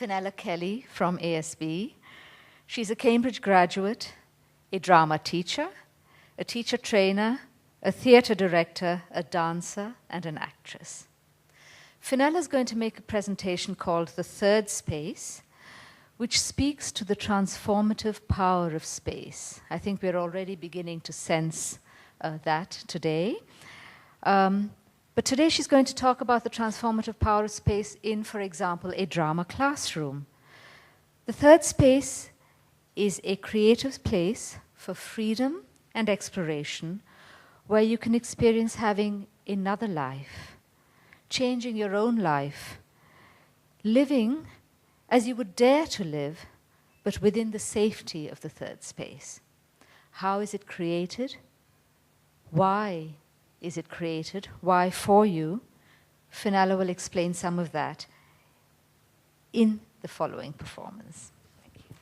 Fenella Kelly from ASB. She's a Cambridge graduate, a drama teacher, a teacher trainer, a theatre director, a dancer, and an actress. Fenella is going to make a presentation called The Third Space, which speaks to the transformative power of space. I think we're already beginning to sense that today. But today she's going to talk about the transformative power of space in, for example, a drama classroom. The third space is a creative place for freedom and exploration where you can experience having another life, changing your own life, living as you would dare to live, but within the safety of the third space. How is it created? Why is it created? Why for you? Fenella will explain some of that in the following performance. Thank you.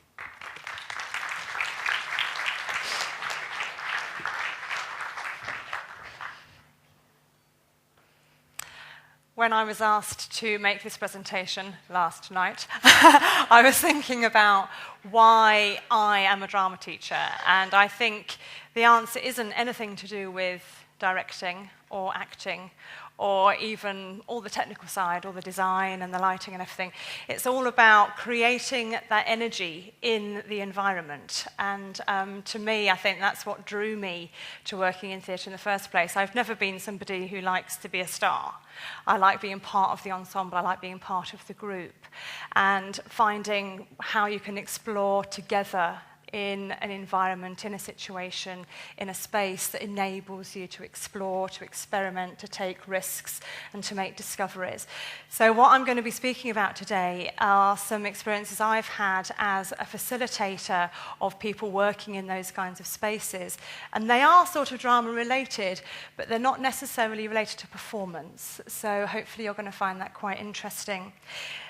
When I was asked to make this presentation last night, I was thinking about why I am a drama teacher, and I think the answer isn't anything to do with directing or acting or even all the technical side, all the design and the lighting and everything. It's all about creating that energy in the environment. And to me, I think that's what drew me to working in theatre in the first place. I've never been somebody who likes to be a star. I like being part of the ensemble. I like being part of the group. And finding how you can explore together in an environment, in a situation, in a space that enables you to explore, to experiment, to take risks, and to make discoveries. So what I'm going to be speaking about today are some experiences I've had as a facilitator of people working in those kinds of spaces. And they are sort of drama related, but they're not necessarily related to performance. So hopefully you're going to find that quite interesting.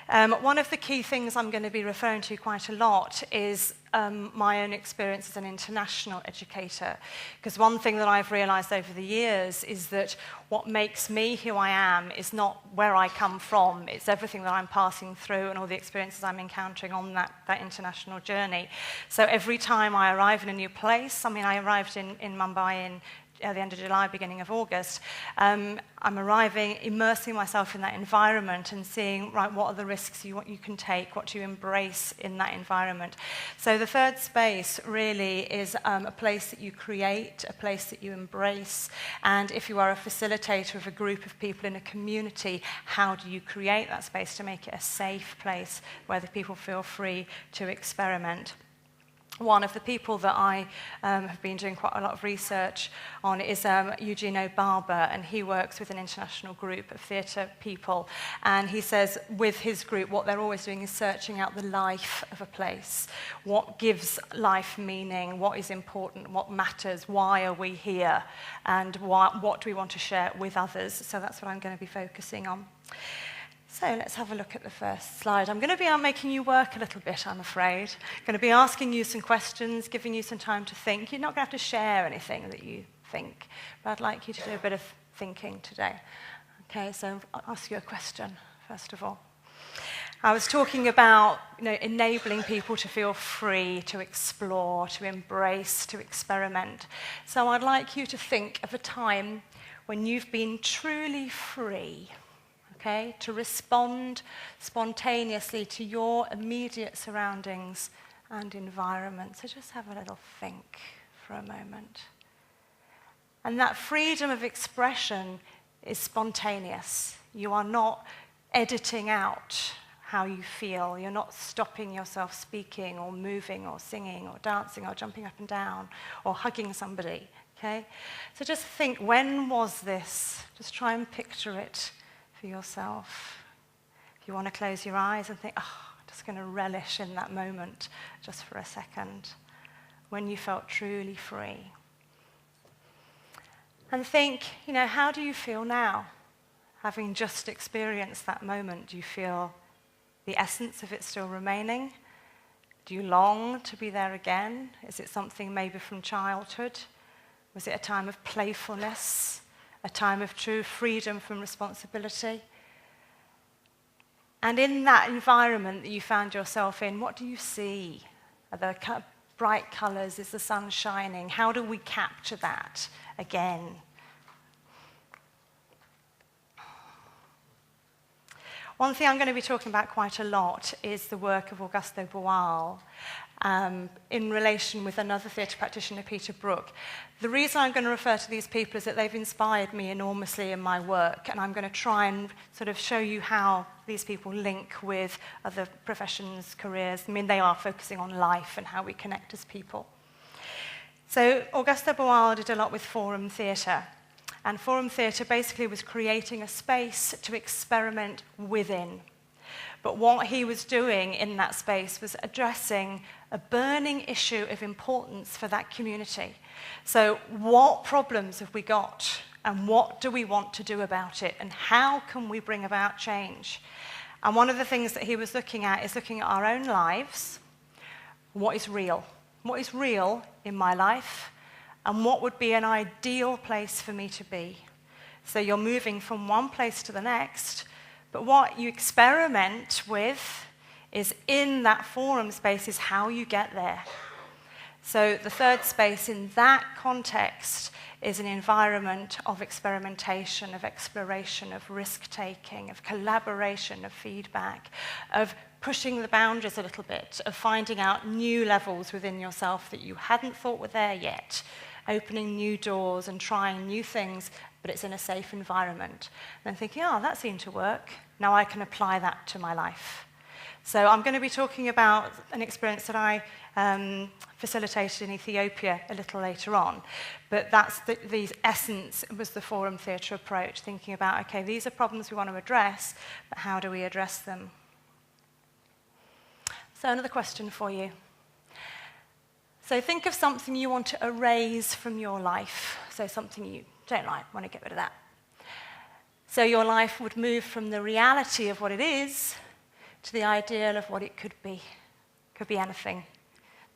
One of the key things I'm going to be referring to quite a lot is my own experience as an international educator. Because one thing that I've realized over the years is that what makes me who I am is not where I come from. It's everything that I'm passing through and all the experiences I'm encountering on that international journey. So every time I arrive in a new place, I arrived in Mumbai at the end of July, beginning of August, I'm arriving, immersing myself in that environment and seeing, right, what are the risks you can take, what do you embrace in that environment. So the third space really is a place that you create, a place that you embrace, and if you are a facilitator of a group of people in a community, how do you create that space to make it a safe place where the people feel free to experiment? One of the people that I have been doing quite a lot of research on is Julian, and he works with an international group of theatre people. And he says with his group, what they're always doing is searching out the life of a place. What gives life meaning? What is important? What matters? Why are we here? And what do we want to share with others? So that's what I'm going to be focusing on. So let's have a look at the first slide. I'm going to be making you work a little bit, I'm afraid. I'm going to be asking you some questions, giving you some time to think. You're not going to have to share anything that you think, but I'd like you to do a bit of thinking today. Okay, so I'll ask you a question, first of all. I was talking about enabling people to feel free, to explore, to embrace, to experiment. So I'd like you to think of a time when you've been truly free. Okay, to respond spontaneously to your immediate surroundings and environment. So just have a little think for a moment. And that freedom of expression is spontaneous. You are not editing out how you feel. You're not stopping yourself speaking or moving or singing or dancing or jumping up and down or hugging somebody. Okay? So just think, when was this? Just try and picture it for yourself. If you want to close your eyes and think, I'm just going to relish in that moment just for a second, when you felt truly free. And think, how do you feel now? Having just experienced that moment, do you feel the essence of it still remaining? Do you long to be there again? Is it something maybe from childhood? Was it a time of playfulness? A time of true freedom from responsibility? And in that environment that you found yourself in, what do you see? Are there bright colours? Is the sun shining? How do we capture that again? One thing I'm going to be talking about quite a lot is the work of Augusto Boal in relation with another theatre practitioner, Peter Brook. The reason I'm going to refer to these people is that they've inspired me enormously in my work, and I'm going to try and sort of show you how these people link with other professions, careers. I mean, they are focusing on life and how we connect as people. So Augusto Boal did a lot with forum theatre. And forum theatre basically was creating a space to experiment within. But what he was doing in that space was addressing a burning issue of importance for that community. So what problems have we got, and what do we want to do about it, and how can we bring about change? And one of the things that he was looking at is looking at our own lives. What is real? What is real in my life? And what would be an ideal place for me to be? So you're moving from one place to the next, but what you experiment with is in that forum space is how you get there. So the third space in that context is an environment of experimentation, of exploration, of risk-taking, of collaboration, of feedback, of pushing the boundaries a little bit, of finding out new levels within yourself that you hadn't thought were there yet, opening new doors and trying new things, but it's in a safe environment. And then thinking, oh, that seemed to work. Now I can apply that to my life. So I'm going to be talking about an experience that I facilitated in Ethiopia a little later on. But that's the essence was the forum theatre approach, thinking about, okay, these are problems we want to address, but how do we address them? So another question for you. So think of something you want to erase from your life. So something you don't like, want to get rid of that. So your life would move from the reality of what it is to the ideal of what it could be. Could be anything.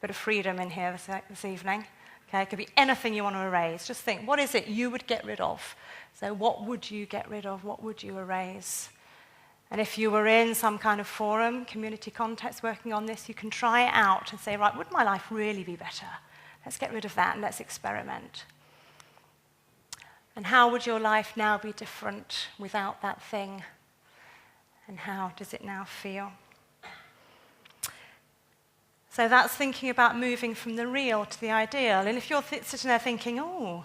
Bit of freedom in here this evening. Okay, it could be anything you want to erase. Just think, what is it you would get rid of? So what would you get rid of? What would you erase? And if you were in some kind of forum, community context working on this, you can try it out and say, right, would my life really be better? Let's get rid of that and let's experiment. And how would your life now be different without that thing? And how does it now feel? So that's thinking about moving from the real to the ideal. And if you're sitting there thinking, oh,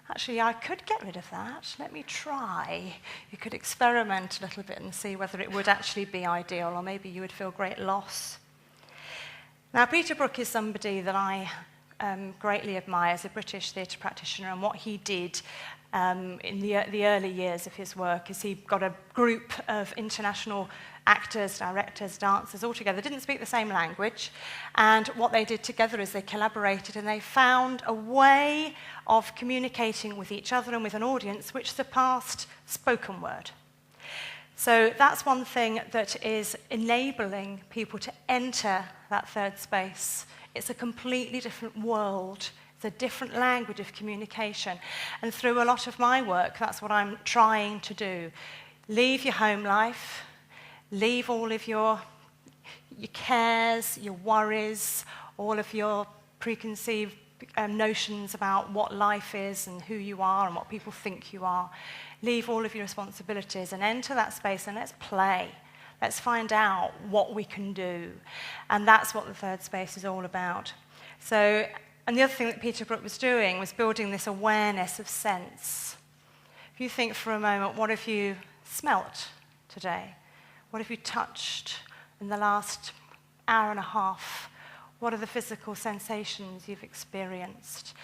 actually, I could get rid of that. Let me try. You could experiment a little bit and see whether it would actually be ideal, or maybe you would feel great loss. Now, Peter Brook is somebody that I greatly admire as a British theatre practitioner, and what he did in the early years of his work is he got a group of international actors, directors, dancers all together, didn't speak the same language, and what they did together is they collaborated and they found a way of communicating with each other and with an audience which surpassed spoken word. So that's one thing that is enabling people to enter that third space. It's a completely different world. It's a different language of communication. And through a lot of my work, that's what I'm trying to do. Leave your home life, leave all of your cares, your worries, all of your preconceived notions about what life is and who you are and what people think you are. Leave all of your responsibilities and enter that space and let's play. Let's find out what we can do. And that's what the third space is all about. So, and the other thing that Peter Brook was doing was building this awareness of sense. If you think for a moment, what have you smelt today? What have you touched in the last hour and a half? What are the physical sensations you've experienced?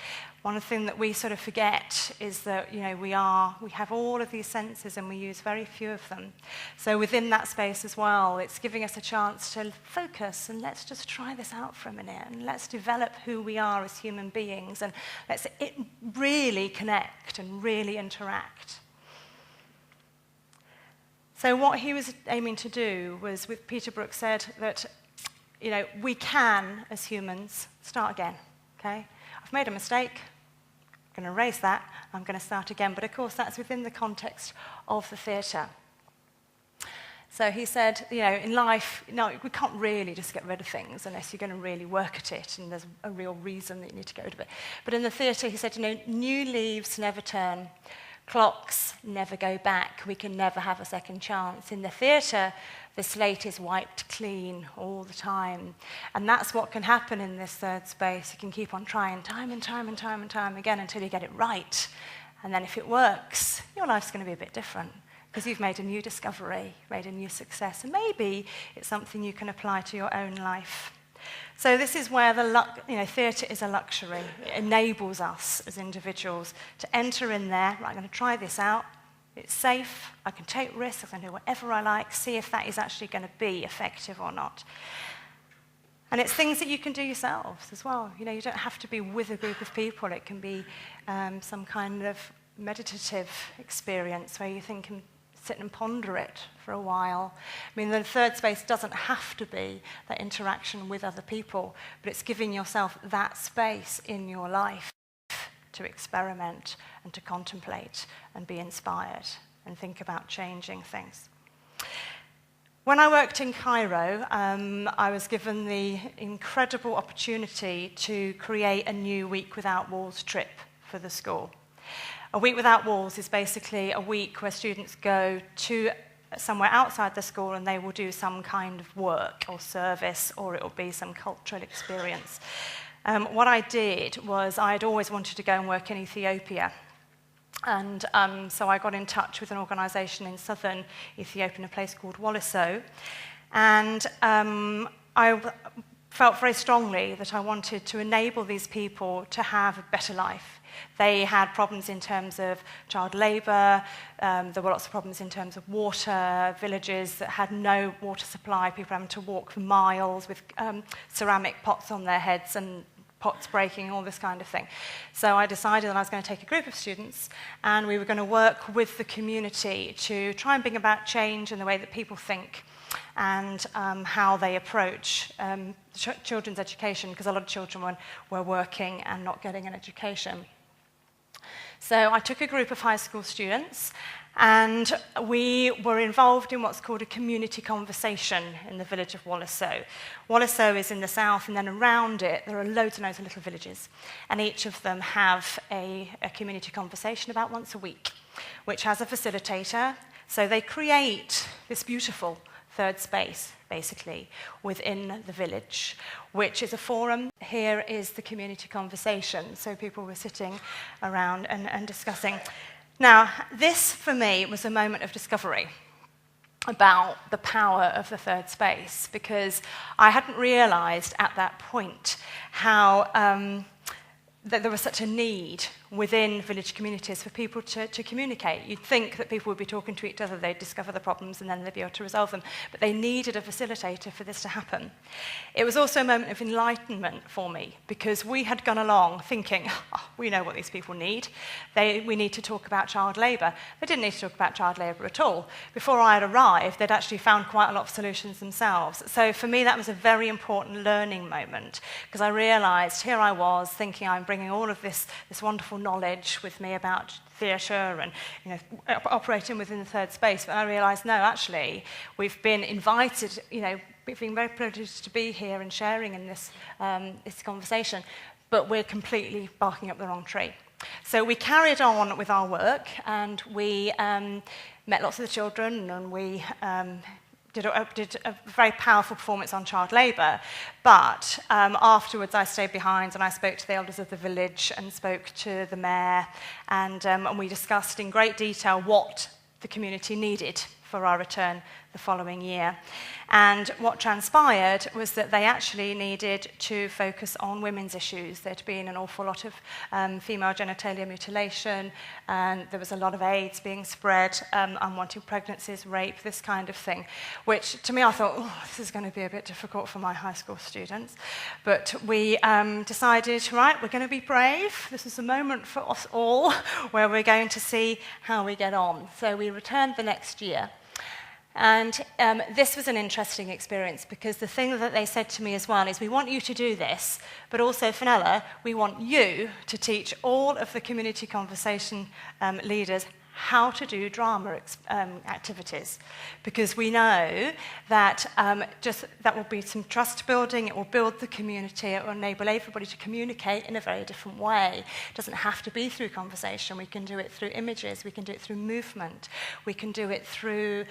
One thing that we sort of forget is that, you know, we have all of these senses and we use very few of them. So within that space as well, it's giving us a chance to focus and let's just try this out for a minute and let's develop who we are as human beings and let's really connect and really interact. So what he was aiming to do was, with Peter Brook said that, you know, we can, as humans, start again, okay? I've made a mistake. I'm going to erase that. I'm going to start again. But, of course, that's within the context of the theatre. So he said, in life, no, we can't really just get rid of things unless you're going to really work at it and there's a real reason that you need to get rid of it. But in the theatre, he said, new leaves never turn. Clocks never go back. We can never have a second chance. In the theatre, the slate is wiped clean all the time. And that's what can happen in this third space. You can keep on trying time and time and time and time again until you get it right. And then if it works, your life's going to be a bit different because you've made a new discovery, made a new success. And maybe it's something you can apply to your own life. So this is where theatre is a luxury. It enables us as individuals to enter in there. Right, I'm going to try this out. It's safe. I can take risks. I can do whatever I like. See if that is actually going to be effective or not. And it's things that you can do yourselves as well. You don't have to be with a group of people. It can be some kind of meditative experience where you think and sit and ponder it for a while. I mean, the third space doesn't have to be that interaction with other people, but it's giving yourself that space in your life to experiment and to contemplate and be inspired and think about changing things. When I worked in Cairo, I was given the incredible opportunity to create a new Week Without Walls trip for the school. A Week Without Walls is basically a week where students go to somewhere outside the school and they will do some kind of work or service, or it will be some cultural experience. What I did was I'd always wanted to go and work in Ethiopia. And so I got in touch with an organisation in southern Ethiopia in a place called Wolliso. And I felt very strongly that I wanted to enable these people to have a better life. They had problems in terms of child labour, there were lots of problems in terms of water, villages that had no water supply, people having to walk for miles with ceramic pots on their heads and pots breaking, all this kind of thing. So I decided that I was going to take a group of students and we were going to work with the community to try and bring about change in the way that people think and how they approach children's education, because a lot of children were working and not getting an education. So I took a group of high school students and we were involved in what's called a community conversation in the village of Wolliso. Wolliso is in the south, and then around it there are loads and loads of little villages, and each of them have a community conversation about once a week, which has a facilitator. So they create this beautiful third space, basically, within the village, which is a forum. Here is the community conversation. So people were sitting around and discussing. Now, this, for me, was a moment of discovery about the power of the third space, because I hadn't realised at that point how that there was such a need within village communities for people to communicate. You'd think that people would be talking to each other, they'd discover the problems and then they'd be able to resolve them, but they needed a facilitator for this to happen. It was also a moment of enlightenment for me, because we had gone along thinking, we know what these people need. We need to talk about child labour. They didn't need to talk about child labour at all. Before I had arrived, they'd actually found quite a lot of solutions themselves. So for me, that was a very important learning moment, because I realised here I was thinking I'm bringing all of this wonderful knowledge with me about theatre and operating within the third space, but I realised no, actually we've been invited, we've been very privileged to be here and sharing in this conversation, but we're completely barking up the wrong tree. So we carried on with our work and we met lots of the children, and we did a very powerful performance on child labour, but afterwards I stayed behind and I spoke to the elders of the village and spoke to the mayor, and we discussed in great detail what the community needed for our return the following year. And what transpired was that they actually needed to focus on women's issues. There'd been an awful lot of female genitalia mutilation, and there was a lot of AIDS being spread, unwanted pregnancies, rape, this kind of thing, which to me I thought, this is going to be a bit difficult for my high school students. But we decided, right, we're going to be brave. This is a moment for us all where we're going to see how we get on. So we returned the next year. And this was an interesting experience, because the thing that they said to me as well is, we want you to do this, but also, Fenella, we want you to teach all of the community conversation leaders how to do drama activities, because we know that that will be some trust building, it will build the community, it will enable everybody to communicate in a very different way. It doesn't have to be through conversation, we can do it through images, we can do it through movement, we can do it through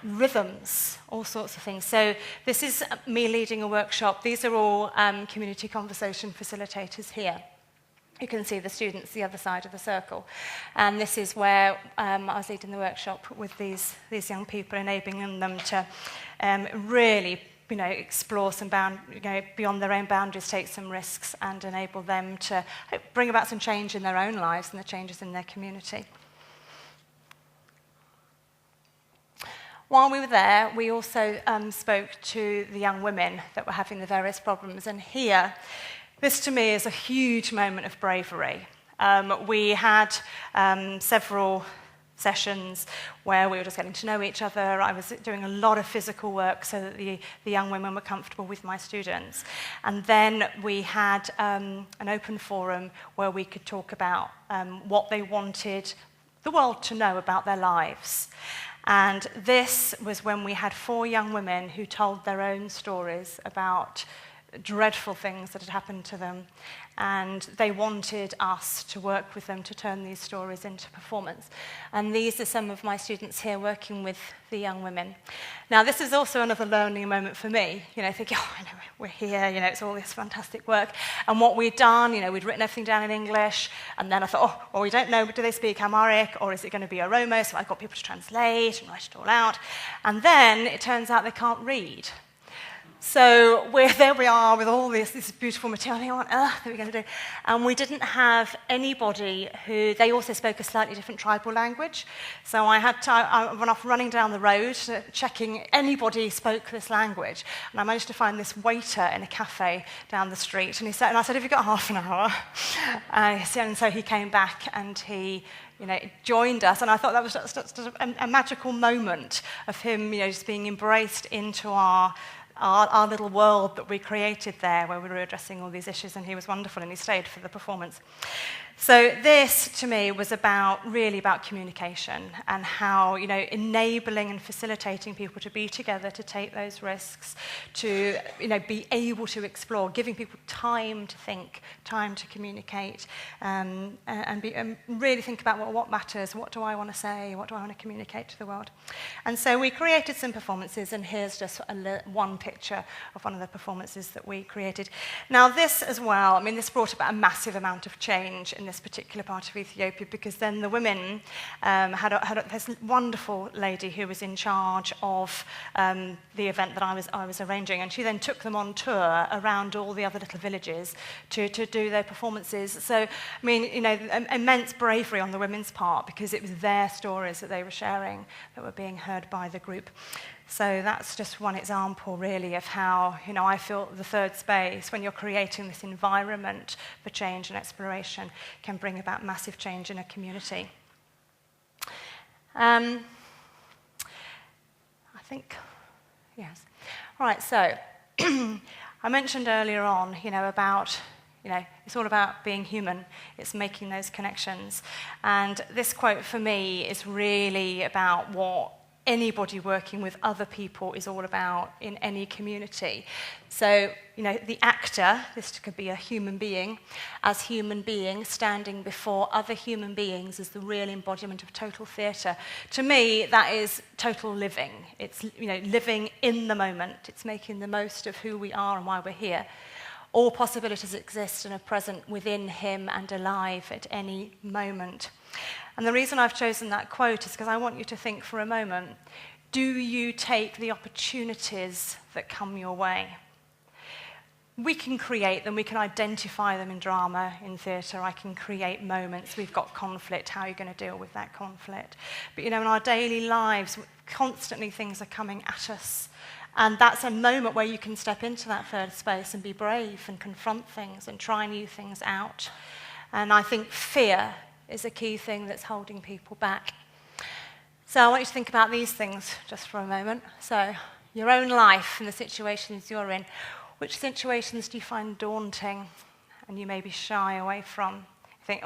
rhythms, all sorts of things. So this is me leading a workshop. These are all community conversation facilitators here. You can see the students the other side of the circle. And this is where I was leading the workshop with these young people, enabling them to really explore some beyond their own boundaries, take some risks, and enable them to bring about some change in their own lives and the changes in their community. While we were there, we also spoke to the young women that were having the various problems. And here, this to me is a huge moment of bravery. We had several sessions where we were just getting to know each other. I was doing a lot of physical work so that the young women were comfortable with my students. And then we had an open forum where we could talk about what they wanted the world to know about their lives. And this was when we had 4 young women who told their own stories about dreadful things that had happened to them, and they wanted us to work with them to turn these stories into performance. And these are some of my students here working with the young women. Now, this is also another learning moment for me, thinking, we're here, it's all this fantastic work. And what we'd done, we'd written everything down in English, and then I thought, we don't know, do they speak Amharic, or is it going to be Oromo? So I got people to translate and write it all out. And then it turns out they can't read. So there we are with all this beautiful material. What on earth are we going to do? And we didn't have anybody they also spoke a slightly different tribal language. So I went off running down the road, checking anybody spoke this language. And I managed to find this waiter in a cafe down the street. And I said, have you got half an hour? And so he came back and he joined us, and I thought that was just a magical moment of him, just being embraced into our little world that we created there, where we were addressing all these issues, and he was wonderful, and he stayed for the performance. So this, to me, was really about communication and how, enabling and facilitating people to be together, to take those risks, to, be able to explore, giving people time to think, time to communicate, and really think about what matters, what do I want to say, what do I want to communicate to the world. And so we created some performances, and here's just one picture of one of the performances that we created. Now this as well, this brought about a massive amount of change in this particular part of Ethiopia, because then the women had this wonderful lady who was in charge of the event that I was arranging, and she then took them on tour around all the other little villages to do their performances. So, immense bravery on the women's part, because it was their stories that they were sharing that were being heard by the group. So that's just one example, really, of how, I feel the third space, when you're creating this environment for change and exploration, can bring about massive change in a community. I think, yes. All right, so I mentioned earlier on, about, it's all about being human. It's making those connections. And this quote for me is really about what anybody working with other people is all about in any community. So, the actor, this could be a human being, as human beings standing before other human beings is the real embodiment of total theatre. To me, that is total living. It's, living in the moment. It's making the most of who we are and why we're here. All possibilities exist and are present within him and alive at any moment. And the reason I've chosen that quote is because I want you to think for a moment, do you take the opportunities that come your way? We can create them, we can identify them in drama, in theatre. I can create moments. We've got conflict. How are you going to deal with that conflict? But, in our daily lives, constantly things are coming at us. And that's a moment where you can step into that third space and be brave and confront things and try new things out. And I think fear is a key thing that's holding people back. So I want you to think about these things just for a moment. So your own life and the situations you're in. Which situations do you find daunting and you maybe shy away from? You think,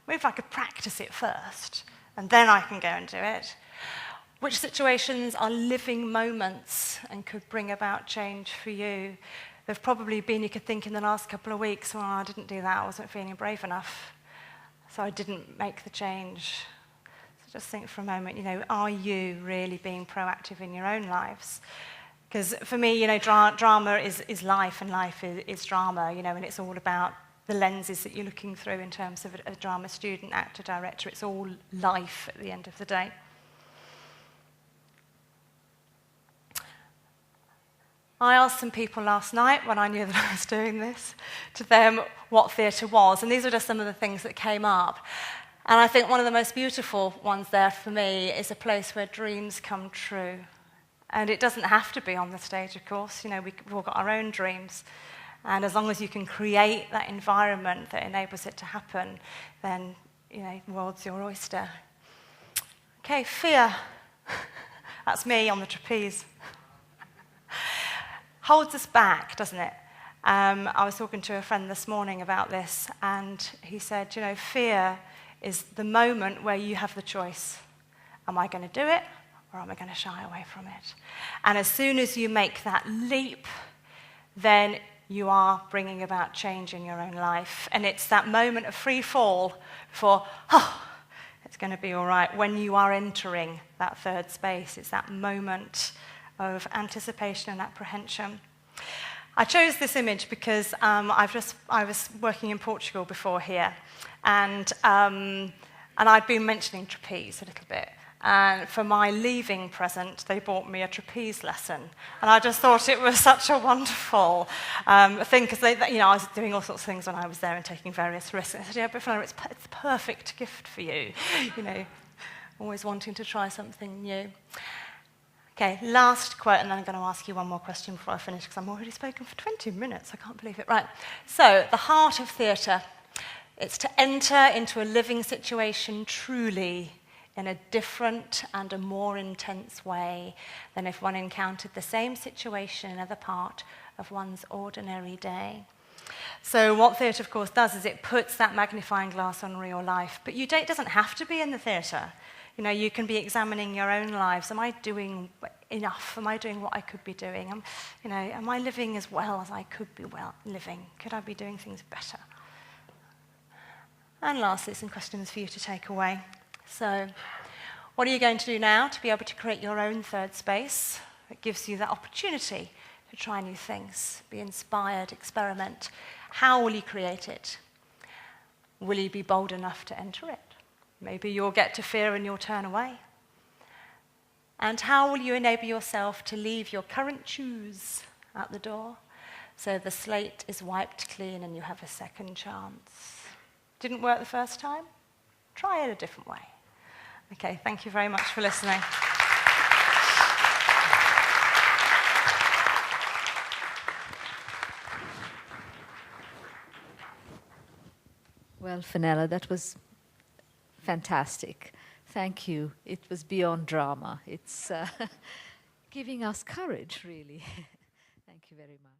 maybe if I could practice it first, and then I can go and do it? Which situations are living moments and could bring about change for you? There've probably been, you could think in the last couple of weeks, well, I didn't do that, I wasn't feeling brave enough, so I didn't make the change. So just think for a moment, are you really being proactive in your own lives? Because for me, drama is life, and life is drama, and it's all about the lenses that you're looking through in terms of a drama student, actor, director. It's all life at the end of the day. I asked some people last night, when I knew that I was doing this, to them what theatre was, and these are just some of the things that came up. And I think one of the most beautiful ones there for me is a place where dreams come true. And it doesn't have to be on the stage, of course. We've all got our own dreams. And as long as you can create that environment that enables it to happen, then, the world's your oyster. Okay, fear. That's me on the trapeze. Holds us back, doesn't it? I was talking to a friend this morning about this, and he said, fear is the moment where you have the choice. Am I going to do it, or am I going to shy away from it? And as soon as you make that leap, then you are bringing about change in your own life. And it's that moment of free fall for, it's going to be all right, when you are entering that third space. It's that moment of anticipation and apprehension. I chose this image because I was working in Portugal before here, and I'd been mentioning trapeze a little bit. And for my leaving present, they bought me a trapeze lesson, and I just thought it was such a wonderful thing, because I was doing all sorts of things when I was there and taking various risks. And I said, "Yeah, but Fenella, it's a perfect gift for you, always wanting to try something new." Okay, last quote, and then I'm going to ask you one more question before I finish, because I'm already spoken for 20 minutes. I can't believe it. Right, so the heart of theatre, it's to enter into a living situation truly in a different and a more intense way than if one encountered the same situation in another part of one's ordinary day. So what theatre, of course, does is it puts that magnifying glass on real life. But it doesn't have to be in the theatre. You can be examining your own lives. Am I doing enough? Am I doing what I could be doing? Am I living as well as I could be living? Could I be doing things better? And lastly, some questions for you to take away. So, what are you going to do now to be able to create your own third space that gives you that opportunity to try new things, be inspired, experiment? How will you create it? Will you be bold enough to enter it? Maybe you'll get to fear and you'll turn away. And how will you enable yourself to leave your current shoes at the door so the slate is wiped clean and you have a second chance? Didn't work the first time? Try it a different way. Okay, thank you very much for listening. Well, Fenella, that was fantastic. Thank you. It was beyond drama. It's giving us courage, really. Thank you very much.